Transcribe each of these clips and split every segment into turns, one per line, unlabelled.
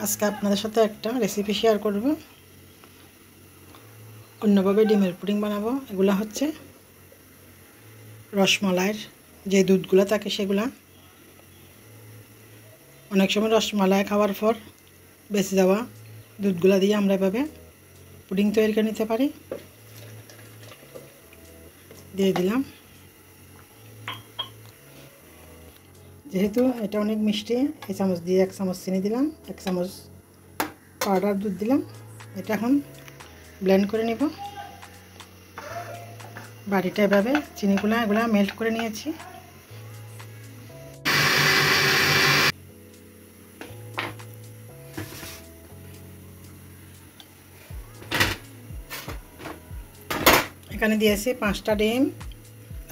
আজকে আপনাদের সাথে একটা রেসিপি শেয়ার করব। অন্যভাবে ডিমের পুডিং বানাবো। এগুলা হচ্ছে রসমালাইয়ের যে দুধগুলো থাকে সেগুলা। অনেক সময় রসমালাই খাওয়ার পর বেঁচে যাওয়া দুধগুলা দিয়ে আমরা এভাবে পুডিং তৈরি করে নিতে পারি। দিয়ে দিলাম। যেহেতু এটা অনেক মিষ্টি, এই চামচ দিয়ে 1 চামচ চিনি দিলাম, 1 চামচ পাউডার দুধ দিলাম। এটা এখন ব্লেন্ড করে নিব। বাড়িটা এভাবে এগুলা মেল্ট করে নিয়েছি। এখানে দিয়েছি 5টা ডিম,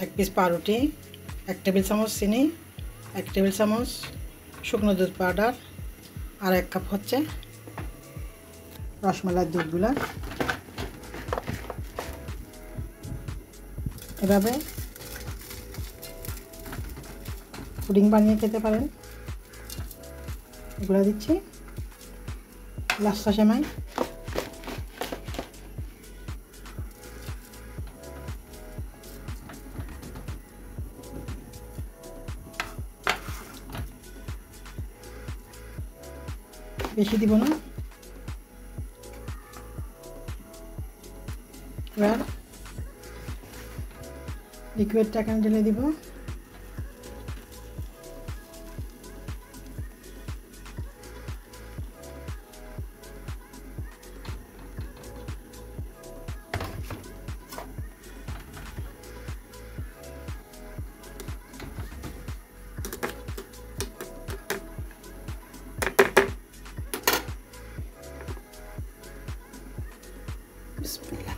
1 পিস পাউরুটি, 1 টেবিল চামচ চিনি, 1 টেবিল চামচ শুকনো দুধ পাউডার আর 1 কাপ হচ্ছে রসমালাইয়ের দুধগুলা। এভাবে পুডিং বানিয়ে খেতে পারেন। এগুলো দিচ্ছি লাচ্ছা সেমাই। বেশি দিব না। এবার লিকুইডটা এখানে ঢেলে দিব। বিসমিল্লাহ।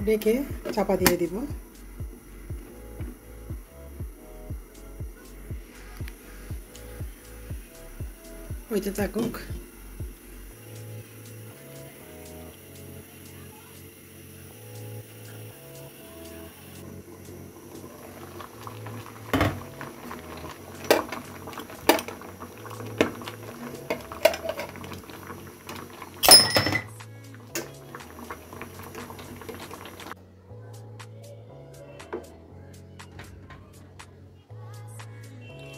ঢেকে চাপা দিয়ে দিব। হইতে থাকুক।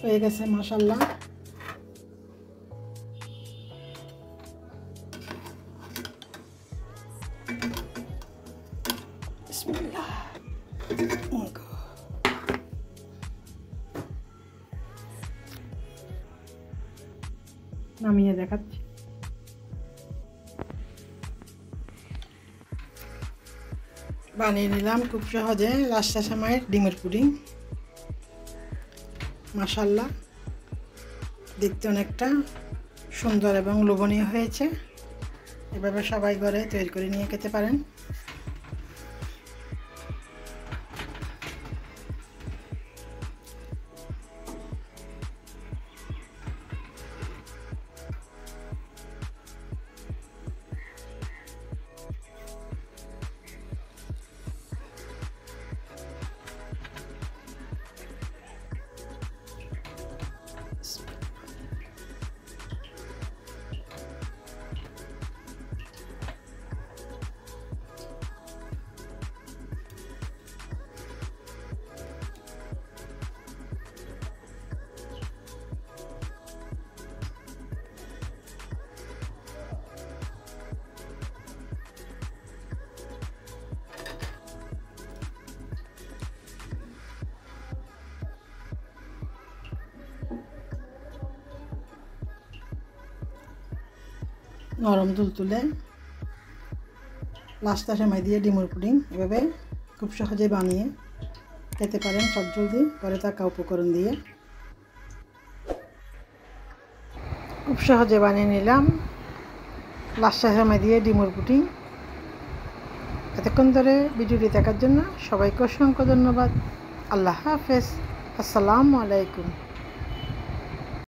হয়ে গেছে মাশাআল্লাহ। বিসমিল্লাহ। নামিয়ে দেখাচ্ছি। বানিয়ে নিলাম খুব সহজে লাচ্ছা সেমাইয়ের ডিমের পুডিং। মাশাআল্লাহ, দেখতে অনেকটা সুন্দর এবং লোভনীয় হয়েছে। এভাবে সবাই ঘরে তৈরি করে নিয়ে খেতে পারেন। নরম তুলতুলে লাচ্ছা সেমাই দিয়ে ডিমের পুডিং এভাবে খুব সহজে বানিয়ে খেতে পারেন। চটজলদি ঘরে থাকা উপকরণ দিয়ে খুব সহজে বানিয়ে নিলাম লাচ্ছা সেমাই দিয়ে ডিমের পুডিং। এতক্ষণ ধরে ভিডিওটি দেখার জন্য সবাইকে অসংখ্য ধন্যবাদ। আল্লাহ হাফেজ। আসসালামু আলাইকুম।